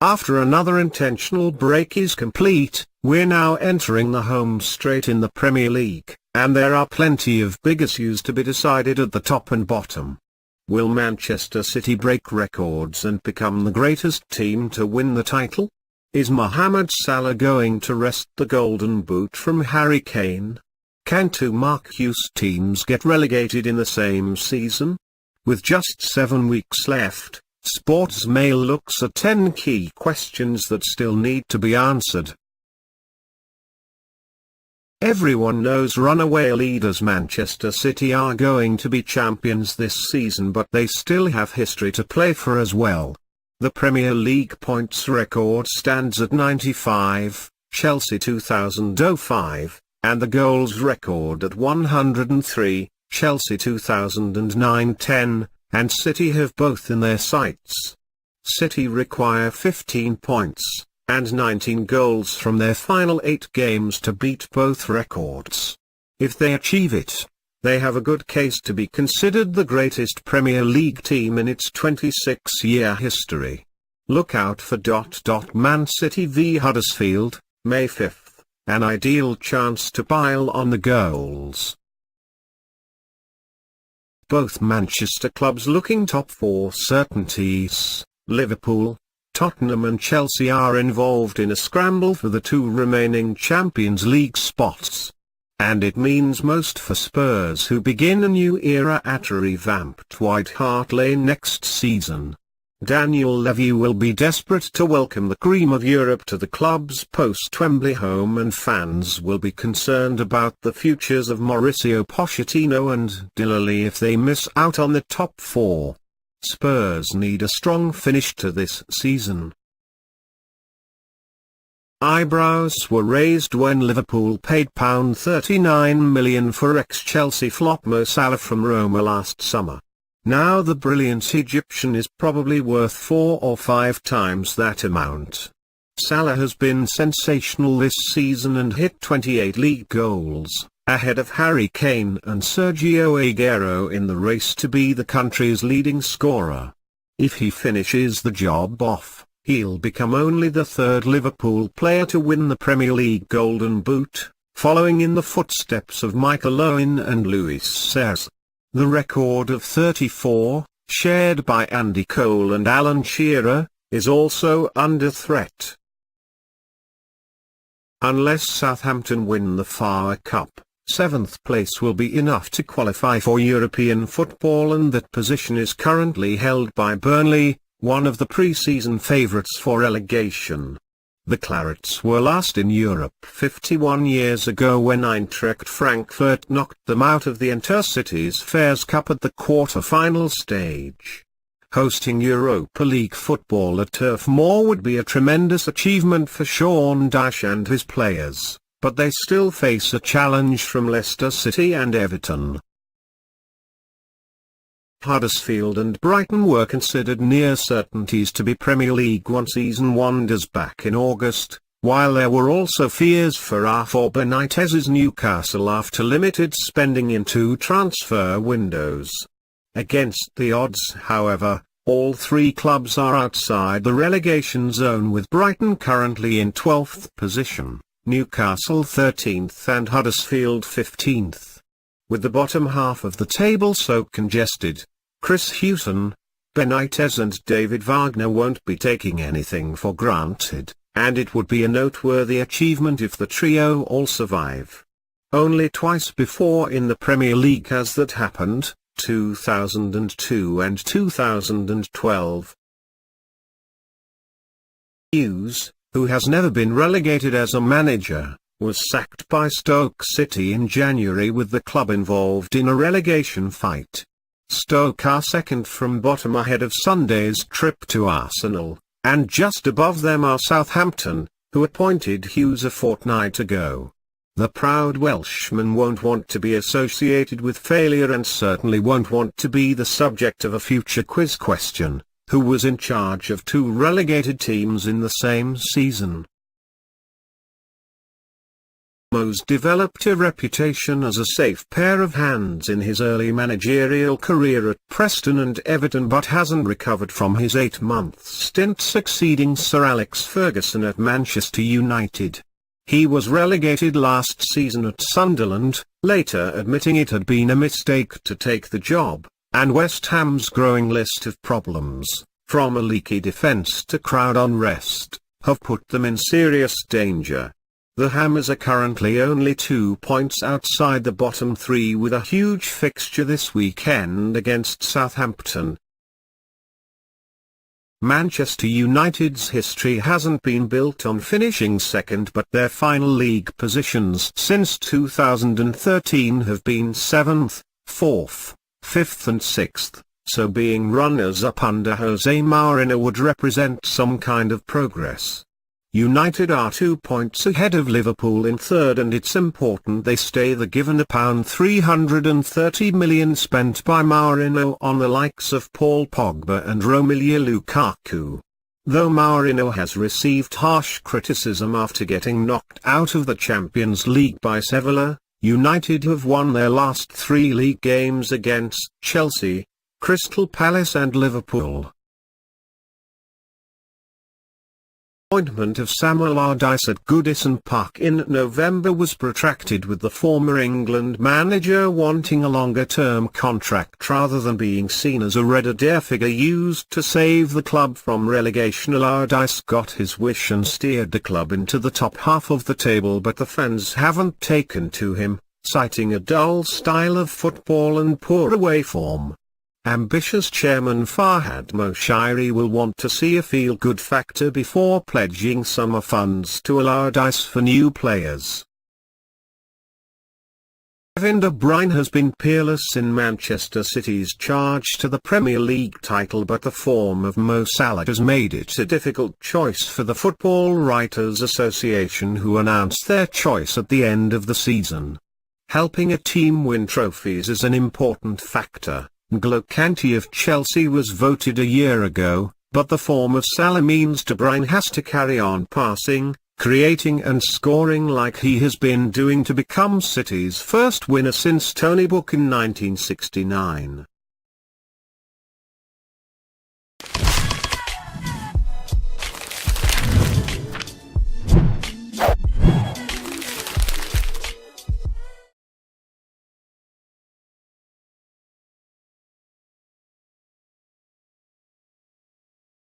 After another intentional break is complete, we're now entering the home straight in the Premier League, and there are plenty of big issues to be decided at the top and bottom. Will Manchester City break records and become the greatest team to win the title? Is Mohamed Salah going to wrest the golden boot from Harry Kane? Can two Marquise teams get relegated in the same season? With just 7 weeks left, Sportsmail looks at 10 key questions that still need to be answered. Everyone knows runaway leaders Manchester City are going to be champions this season, but they still have history to play for as well. The Premier League points record stands at 95, Chelsea 2005, and the goals record at 103, Chelsea 2009-10, and City have both in their sights. City require 15 points, and 19 goals from their final 8 games to beat both records. If they achieve it, they have a good case to be considered the greatest Premier League team in its 26-year history. Look out for Man City v Huddersfield, May 5th, an ideal chance to pile on the goals. Both Manchester clubs looking top 4 certainties. Liverpool, Tottenham and Chelsea are involved in a scramble for the 2 remaining Champions League spots. And it means most for Spurs, who begin a new era at a revamped White Hart Lane next season. Daniel Levy will be desperate to welcome the cream of Europe to the club's post-Wembley home, and fans will be concerned about the futures of Mauricio Pochettino and Delali if they miss out on the top 4. Spurs need a strong finish to this season. Eyebrows were raised when Liverpool paid £39 million for ex-Chelsea flop Mo Salah from Roma last summer. Now the brilliant Egyptian is probably worth 4 or 5 times that amount. Salah has been sensational this season and hit 28 league goals, ahead of Harry Kane and Sergio Aguero in the race to be the country's leading scorer. If he finishes the job off, he'll become only the 3rd Liverpool player to win the Premier League Golden Boot, following in the footsteps of Michael Owen and Luis Suarez. The record of 34, shared by Andy Cole and Alan Shearer, is also under threat. Unless Southampton win the FA Cup, 7th place will be enough to qualify for European football, and that position is currently held by Burnley, one of the pre-season favourites for relegation. The Clarets were last in Europe 51 years ago when Eintracht Frankfurt knocked them out of the Intercities Fairs Cup at the quarter-final stage. Hosting Europa League football at Turf Moor would be a tremendous achievement for Sean Dyche and his players, but they still face a challenge from Leicester City and Everton. Huddersfield and Brighton were considered near certainties to be Premier League one-season wonders back in August, while there were also fears for Rafa Benitez's Newcastle after limited spending in 2 transfer windows. Against the odds, however, all 3 clubs are outside the relegation zone, with Brighton currently in 12th position, Newcastle 13th and Huddersfield 15th. With the bottom half of the table so congested, Chris Hughton, Benitez and David Wagner won't be taking anything for granted, and it would be a noteworthy achievement if the trio all survive. Only twice before in the Premier League has that happened, 2002 and 2012. Hughes, who has never been relegated as a manager, was sacked by Stoke City in January, with the club involved in a relegation fight. Stoke are second from bottom ahead of Sunday's trip to Arsenal, and just above them are Southampton, who appointed Hughes a fortnight ago. The proud Welshman won't want to be associated with failure, and certainly won't want to be the subject of a future quiz question. Who was in charge of 2 relegated teams in the same season? Mo's developed a reputation as a safe pair of hands in his early managerial career at Preston and Everton, but hasn't recovered from his 8-month stint succeeding Sir Alex Ferguson at Manchester United. He was relegated last season at Sunderland, later admitting it had been a mistake to take the job, and West Ham's growing list of problems, from a leaky defence to crowd unrest, have put them in serious danger. The Hammers are currently only 2 points outside the bottom three with a huge fixture this weekend against Southampton. Manchester United's history hasn't been built on finishing second, but their final league positions since 2013 have been 7th, 4th, 5th and 6th, so being runners-up under Jose Mourinho would represent some kind of progress. United are 2 points ahead of Liverpool in third, and it's important they stay there given the £330 million spent by Mourinho on the likes of Paul Pogba and Romelu Lukaku. Though Mourinho has received harsh criticism after getting knocked out of the Champions League by Sevilla, United have won their last 3 league games against Chelsea, Crystal Palace and Liverpool. Appointment of Sam Allardyce at Goodison Park in November was protracted, with the former England manager wanting a longer-term contract rather than being seen as a red-adair figure used to save the club from relegation. Allardyce got his wish and steered the club into the top half of the table, but the fans haven't taken to him, citing a dull style of football and poor away form. Ambitious chairman Farhad Moshiri will want to see a feel-good factor before pledging summer funds to Allardyce for new players. Kevin De Bruyne has been peerless in Manchester City's charge to the Premier League title, but the form of Mo Salah has made it a difficult choice for the Football Writers Association, who announced their choice at the end of the season. Helping a team win trophies is an important factor. N'Golo Kante of Chelsea was voted a year ago, but the form of Salah means De Bruyne has to carry on passing, creating and scoring like he has been doing to become City's first winner since Tony Book in 1969.